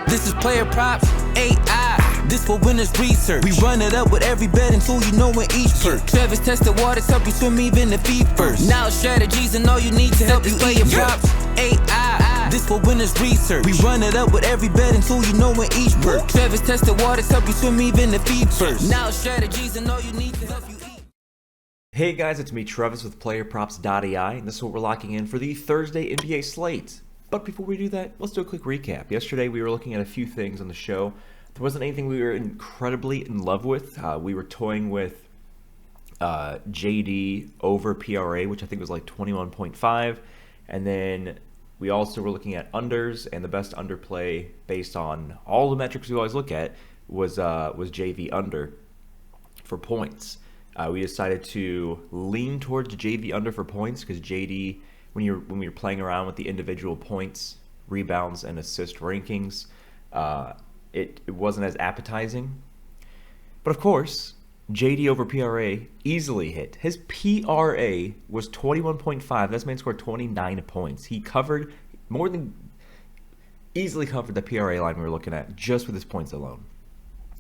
This is PlayerProps.ai. This for winners research. We run it up with every betting tool you know in each perk. Travis tested waters, help you swim even the feet first. Now strategies and all you need to help you PlayerProps.ai. This for winners research. We run it up with every betting tool you know in each perk. Travis tested waters, help you swim even the feet first. Now strategies and all you need to help you eat. Hey guys, it's me Travis with PlayerProps.ai, and this is what we're locking in for the Thursday NBA slate. But before we do that, let's do a quick recap. Yesterday we were looking at a few things on the show. There wasn't anything we were incredibly in love with. We were toying with JD over PRA, which I think was like 21.5. And then we also were looking at unders, and the best underplay based on all the metrics we always look at was JV under for points. We decided to lean towards JV under for points because JD, when we were playing around with the individual points, rebounds, and assist rankings, it wasn't as appetizing. But of course, JD over PRA easily hit. His PRA was 21.5. This man scored 29 points. He easily covered the PRA line we were looking at just with his points alone.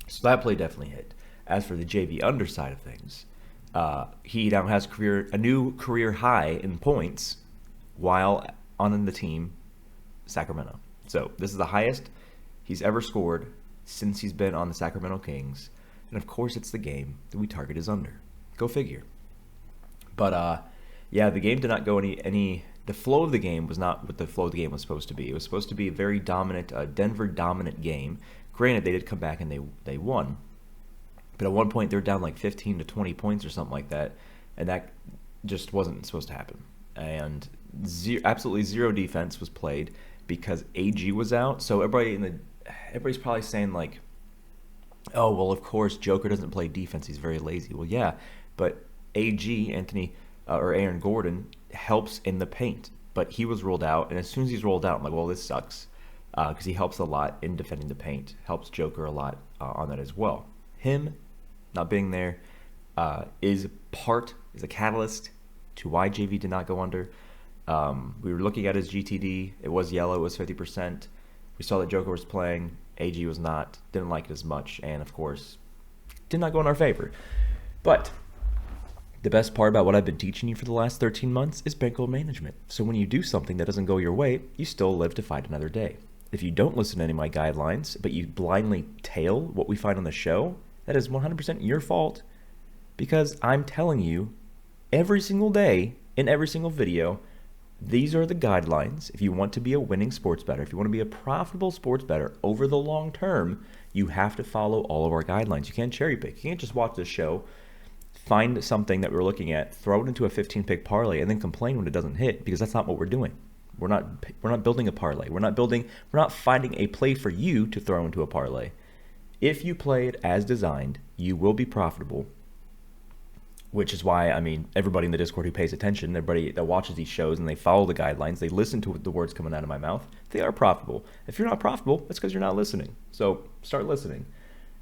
So that play definitely hit. As for the JV under side of things, he now has a new career high in points while on the team Sacramento. So this is the highest he's ever scored since he's been on the Sacramento Kings. And of course it's the game that we target is under. Go figure. But yeah, the game did not go the flow of the game was not what the flow of the game was supposed to be. It was supposed to be a very dominant, Denver dominant game. Granted, they did come back and they won. But at one point, they were down like 15 to 20 points or something like that, and that just wasn't supposed to happen. And absolutely zero defense was played because AG was out. So everybody's probably saying like, oh, well, of course, Joker doesn't play defense. He's very lazy. Well, yeah, but AG, Aaron Gordon, helps in the paint. But he was rolled out, and as soon as he's rolled out, I'm like, well, this sucks because he helps a lot in defending the paint, helps Joker a lot on that as well. Him not being there is a catalyst to why JV did not go under. We were looking at his GTD. It was yellow. It was 50%. We saw that Joker was playing. AG was not. Didn't like it as much. And, of course, did not go in our favor. But the best part about what I've been teaching you for the last 13 months is bankroll management. So when you do something that doesn't go your way, you still live to fight another day. If you don't listen to any of my guidelines, but you blindly tail what we find on the show, that is 100% your fault, because I'm telling you every single day in every single video, these are the guidelines. If you want to be a winning sports bettor, if you want to be a profitable sports bettor over the long term, you have to follow all of our guidelines. You can't cherry pick. You can't just watch this show, find something that we're looking at, throw it into a 15-pick parlay, and then complain when it doesn't hit, because that's not what we're doing. We're not building a parlay. We're not finding a play for you to throw into a parlay. If you play it as designed, you will be profitable, which is why, everybody in the Discord who pays attention, everybody that watches these shows and they follow the guidelines, they listen to the words coming out of my mouth, they are profitable. If you're not profitable, that's because you're not listening. So start listening.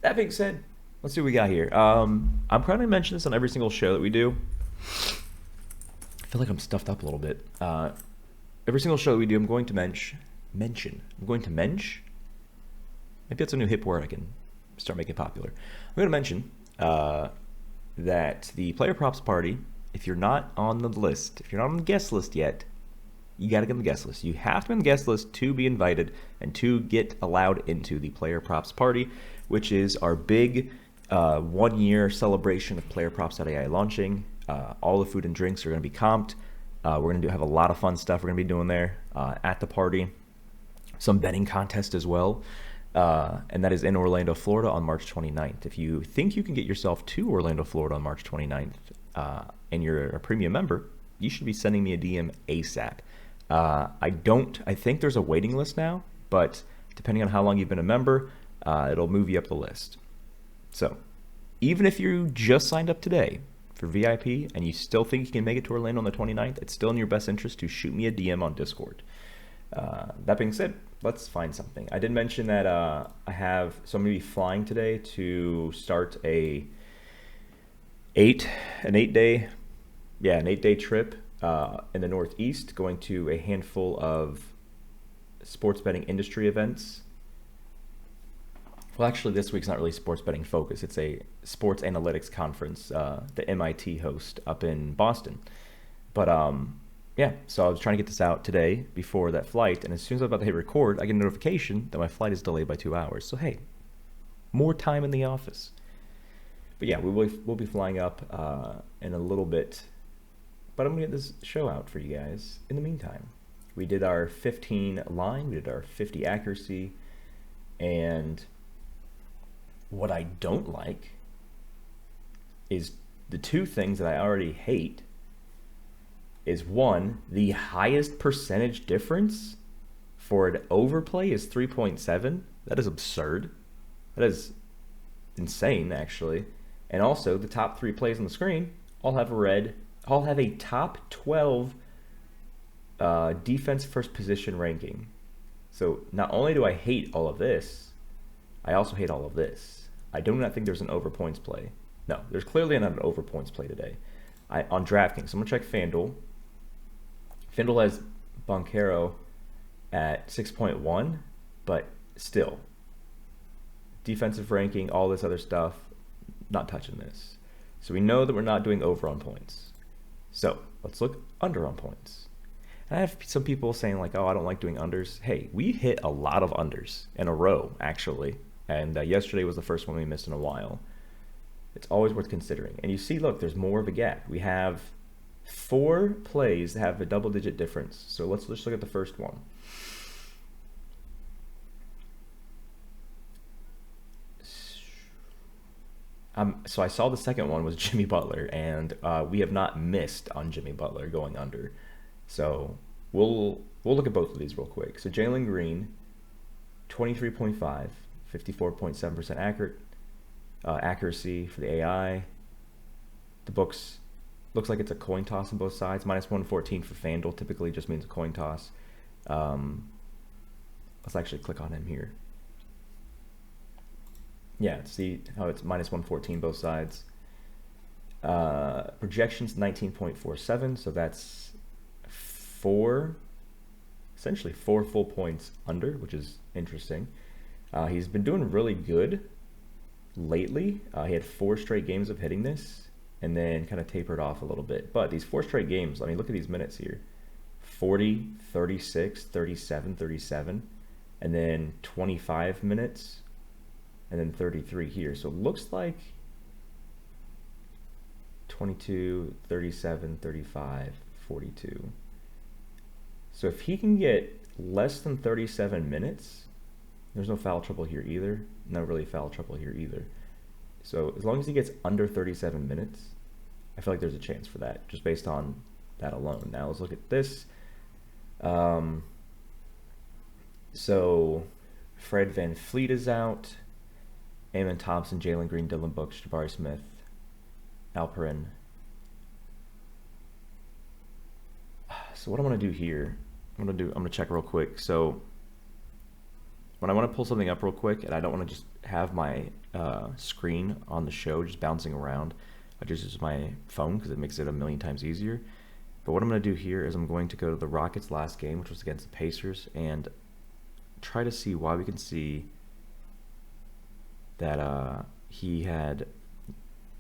That being said, let's see what we got here. I'm probably going to mention this on every single show that we do. I feel like I'm stuffed up a little bit. Every single show that we do, I'm going to mention. Maybe that's a new hip word I can start making popular. I'm going to mention that the Player Props Party, if you're not on the list, if you're not on the guest list yet, you got to get on the guest list. You have to be on the guest list to be invited and to get allowed into the Player Props Party, which is our big 1-year celebration of PlayerProps.ai launching. All the food and drinks are going to be comped. We're going to have a lot of fun stuff we're going to be doing there at the party. Some betting contest as well. And that is in Orlando, Florida on March 29th. If you think you can get yourself to Orlando, Florida on March 29th, and you're a premium member, you should be sending me a DM ASAP. I think there's a waiting list now, but depending on how long you've been a member, it'll move you up the list. So even if you just signed up today for VIP and you still think you can make it to Orlando on the 29th, it's still in your best interest to shoot me a DM on Discord. That being said, let's find something. I did mention that I'm going to be flying today to start an 8-day trip in the Northeast, going to a handful of sports betting industry events Well, actually, this week's not really sports betting focus. It's a sports analytics conference, the MIT host up in Boston. But yeah, so I was trying to get this out today before that flight, and as soon as I'm about to hit record, I get a notification that my flight is delayed by 2 hours. So hey, more time in the office. But yeah, we'll be flying up in a little bit. But I'm gonna get this show out for you guys. In the meantime, we did our 15 line, we did our 50 accuracy, and what I don't like is the two things that I already hate is one, the highest percentage difference for an overplay is 3.7. That is absurd. That is insane, actually. And also, the top 3 plays on the screen all have a top 12 defense first position ranking. So not only do I hate all of this, I also hate all of this. I do not think there's an over points play. No, there's clearly not an over points play today. On DraftKings, I'm gonna check FanDuel. FanDuel has Banchero at 6.1, but still, defensive ranking, all this other stuff, not touching this. So we know that we're not doing over on points. So let's look under on points. And I have some people saying like, oh, I don't like doing unders. Hey, we hit a lot of unders in a row, actually. And yesterday was the first one we missed in a while. It's always worth considering. And you see, look, there's more of a gap. We have 4 plays that have a double-digit difference. So let's look at the first one. So I saw the second one was Jimmy Butler, and we have not missed on Jimmy Butler going under. So we'll look at both of these real quick. So Jalen Green, 23.5. 54.7% accuracy for the AI. The books looks like it's a coin toss on both sides. -114 for FanDuel typically just means a coin toss. Let's actually click on him here. Yeah, see how it's -114 both sides. Projections 19.47, so that's essentially 4 full points under, which is interesting. He's been doing really good lately. He had 4 straight games of hitting this and then kind of tapered off a little bit. But these 4 straight games, I mean, look at these minutes here. 40, 36, 37, 37, and then 25 minutes, and then 33 here. So it looks like 22, 37, 35, 42. So if he can get less than 37 minutes, there's no foul trouble here either. No really foul trouble here either. So as long as he gets under 37 minutes, I feel like there's a chance for that, just based on that alone. Now let's look at this. So Fred Van Fleet is out. Amon Thompson, Jalen Green, Dylan Brooks, Jabari Smith, Alperin. So what I'm gonna do here, I'm gonna check real quick. So when I want to pull something up real quick and I don't want to just have my screen on the show just bouncing around, I just use my phone because it makes it a million times easier. But what I'm going to do here is I'm going to go to the Rockets' last game, which was against the Pacers, and try to see why we can see that he had,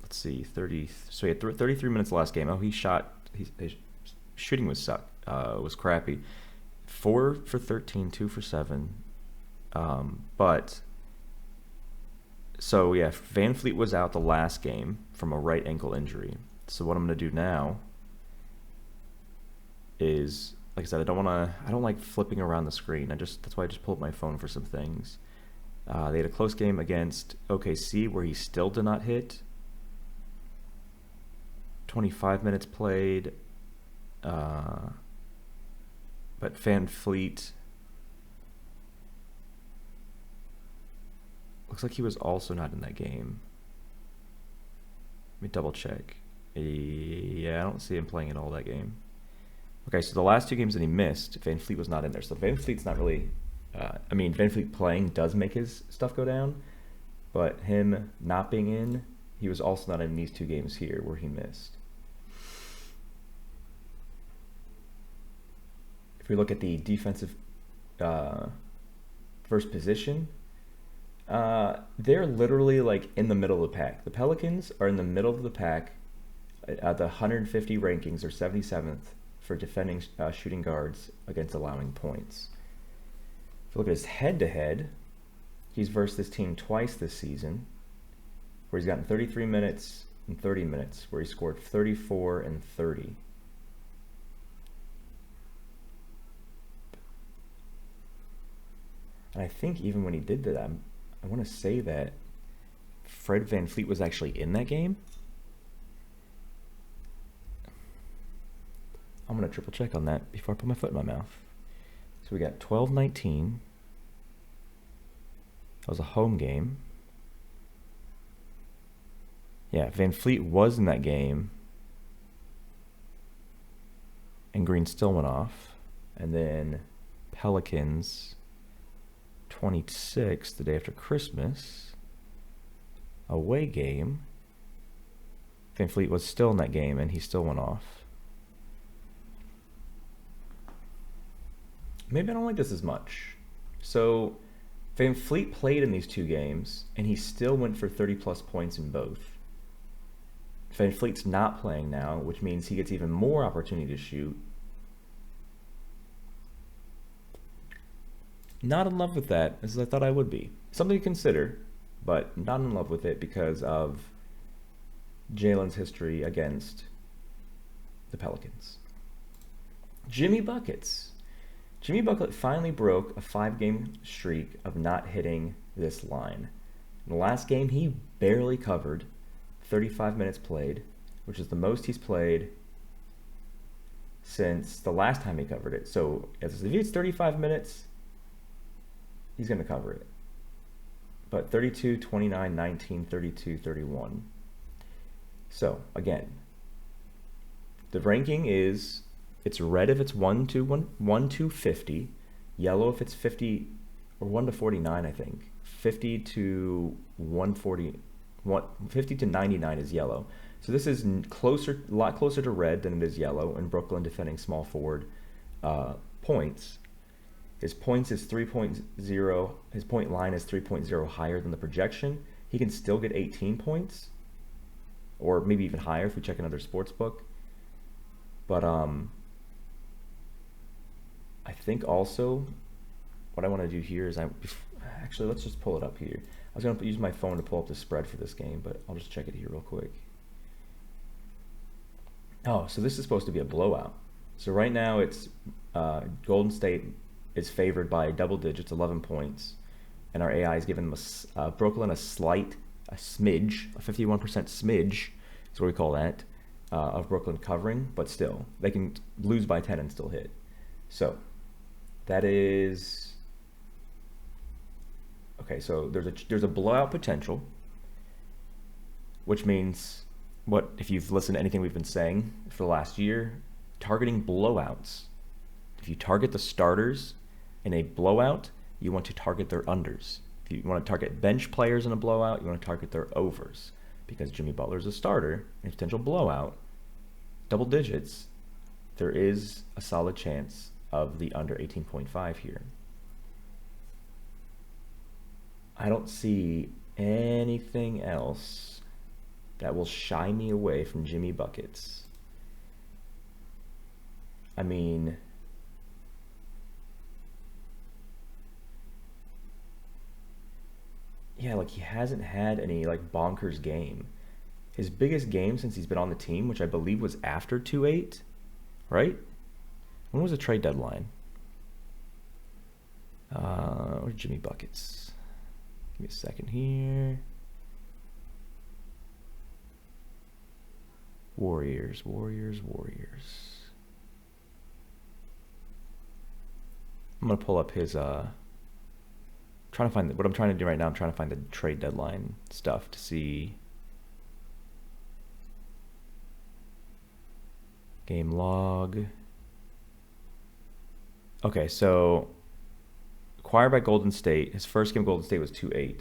let's see, 30. So he had 33 minutes last game. Oh, he shot. His shooting was crappy. 4 for 13, 2 for 7. But so yeah, Van Fleet was out the last game from a right ankle injury. So what I'm gonna do now is, like I said, I don't like flipping around the screen. That's why I just pulled up my phone for some things. They had a close game against OKC where he still did not hit. 25 minutes played. But Van Fleet looks like he was also not in that game. Let me double check. Yeah, I don't see him playing at all that game. Okay, so the last 2 games that he missed, Van Fleet was not in there. So Van Fleet's not really... Van Fleet playing does make his stuff go down, but him not being in, he was also not in these 2 games here where he missed. If we look at the defensive first position, They're literally like in the middle of the pack. The Pelicans are in the middle of the pack at the 150 rankings. They're 77th for defending shooting guards against allowing points. If you look at his head-to-head, he's versed this team twice this season, where he's gotten 33 minutes and 30 minutes, where he scored 34 and 30. And I think even when he did that, I want to say that Fred VanVleet was actually in that game. I'm going to triple check on that before I put my foot in my mouth. So we got 12-19. That was a home game. Yeah, VanVleet was in that game. And Green still went off. And then Pelicans 26, the day after Christmas, away game. VanVleet was still in that game and he still went off. Maybe I don't like this as much. So VanVleet played in these two games and he still went for 30 plus points in both. VanVleet's not playing now, which means he gets even more opportunity to shoot. Not in love with that as I thought I would be. Something to consider, but not in love with it because of Jalen's history against the Pelicans. Jimmy Buckets. Jimmy Bucket finally broke a 5-game streak of not hitting this line. In the last game, he barely covered 35 minutes played, which is the most he's played since the last time he covered it. So if it's 35 minutes, he's going to cover it. But 32, 29, 19, 32, 31. So again, the ranking is, it's red if it's 1 to 50, yellow if it's 50 or 1 to 49, I think. 50 to 140, 50 to 99 is yellow. So this is a lot closer to red than it is yellow, and Brooklyn defending small forward points. His points is 3.0, his point line is 3.0 higher than the projection. He can still get 18 points, or maybe even higher if we check another sports book. But I think also what I want to do here is actually, let's just pull it up here. I was going to use my phone to pull up the spread for this game, but I'll just check it here real quick. Oh, so this is supposed to be a blowout. So right now it's Golden State is favored by double digits, 11 points, and our AI is giving them Brooklyn a smidge, a 51% smidge is what we call that, of Brooklyn covering, but still, they can lose by 10 and still hit. So that is, okay, so there's a blowout potential, which means, what if you've listened to anything we've been saying for the last year, targeting blowouts. If you target the starters in a blowout, you want to target their unders. If you want to target bench players in a blowout, you want to target their overs. Because Jimmy Butler is a starter in a potential blowout, double digits, there is a solid chance of the under 18.5 here. I don't see anything else that will shy me away from Jimmy Buckets. I mean, yeah, like he hasn't had any like bonkers game. His biggest game since he's been on the team, which I believe was after 2-8, right? When was the trade deadline? Where's Jimmy Buckets? Give me a second here. Warriors. I'm gonna pull up his trying to find what I'm trying to do right now. I'm trying to find the trade deadline stuff to see game log. Okay, so acquired by Golden State. His first game Golden State was 2-8.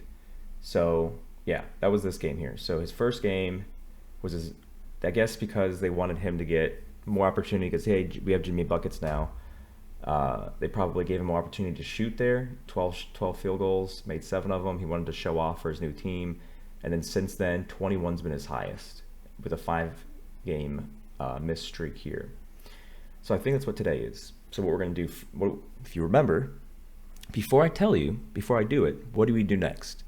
So yeah, that was this game here. So his first game was his, I guess because they wanted him to get more opportunity because, hey, we have Jimmy Buckets now. They probably gave him more opportunity to shoot there. 12 field goals, made 7 of them. He wanted to show off for his new team. And then since then, 21's been his highest with a 5-game missed streak here. So I think that's what today is. So what we're going to do, if you remember, before I tell you, before I do it, what do we do next?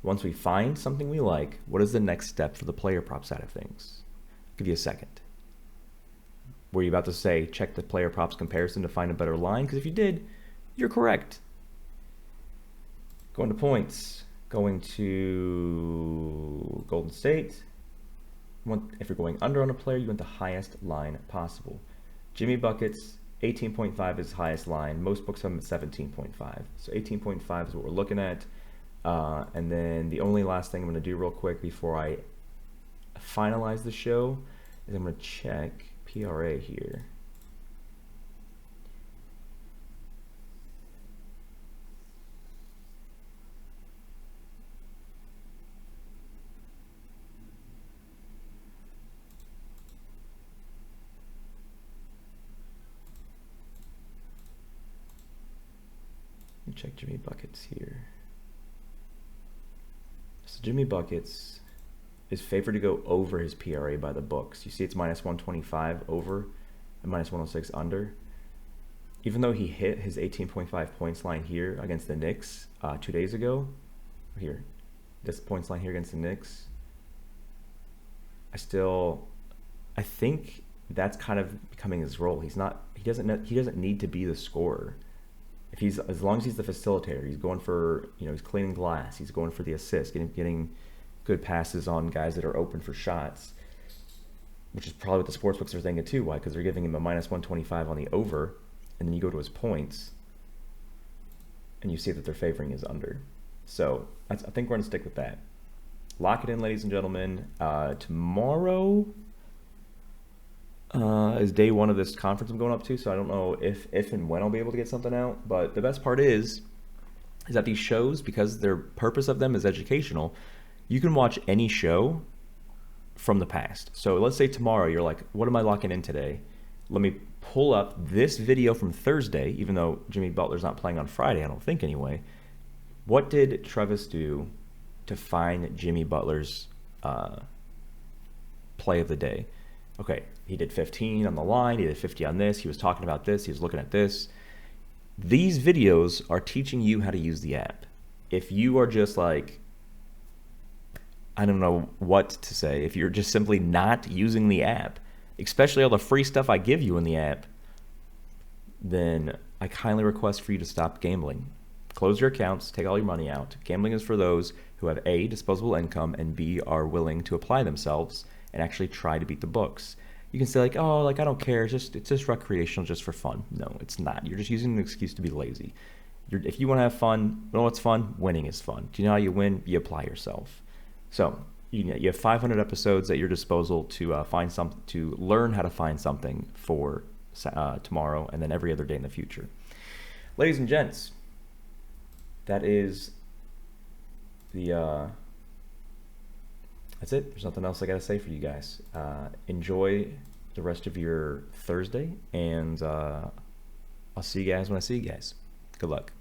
Once we find something we like, what is the next step for the player prop side of things? I'll give you a second. Were you about to say check the player props comparison to find a better line? Because if you did, you're correct. Going to points, going to Golden State. If you're going under on a player, you want the highest line possible. Jimmy Buckets, 18.5 is highest line. Most books have him at 17.5. So 18.5 is what we're looking at. And then the only last thing I'm going to do real quick before I finalize the show is I'm going to check PRA here. Let me check Jimmy Buckets here. So Jimmy Buckets is favored to go over his PRA by the books. You see it's minus 125 over and minus 106 under. Even though he hit his 18.5 points line here against the Knicks 2 days ago, here, this points line here against the Knicks, I think that's kind of becoming his role. He doesn't need to be the scorer. As long as he's the facilitator, he's going for, he's cleaning glass, he's going for the assist, getting good passes on guys that are open for shots, which is probably what the sportsbooks are thinking too. Why? Because they're giving him a minus 125 on the over, and then you go to his points, and you see that they're favoring his under. So I think we're going to stick with that. Lock it in, ladies and gentlemen. Tomorrow is day 1 of this conference I'm going up to, so I don't know if and when I'll be able to get something out. But the best part is that these shows, because their purpose of them is educational, you can watch any show from the past. So let's say tomorrow you're like, what am I locking in today? Let me pull up this video from Thursday, even though Jimmy Butler's not playing on Friday, I don't think anyway. What did Travis do to find Jimmy Butler's play of the day? Okay, he did 15 on the line, he did 50 on this, he was talking about this, he was looking at this. These videos are teaching you how to use the app. If you are just like, I don't know what to say, if you're just simply not using the app, especially all the free stuff I give you in the app, then I kindly request for you to stop gambling. Close your accounts, take all your money out. Gambling is for those who have A, disposable income, and B, are willing to apply themselves and actually try to beat the books. You can say like, oh, like I don't care, it's just recreational, just for fun. No, it's not. You're just using an excuse to be lazy. If you want to have fun, you know what's fun? Winning is fun. Do you know how you win? You apply yourself. So you have 500 episodes at your disposal to learn how to find something for tomorrow and then every other day in the future. Ladies and gents, that is that's it. There's nothing else I got to say for you guys. Enjoy the rest of your Thursday, and I'll see you guys when I see you guys. Good luck.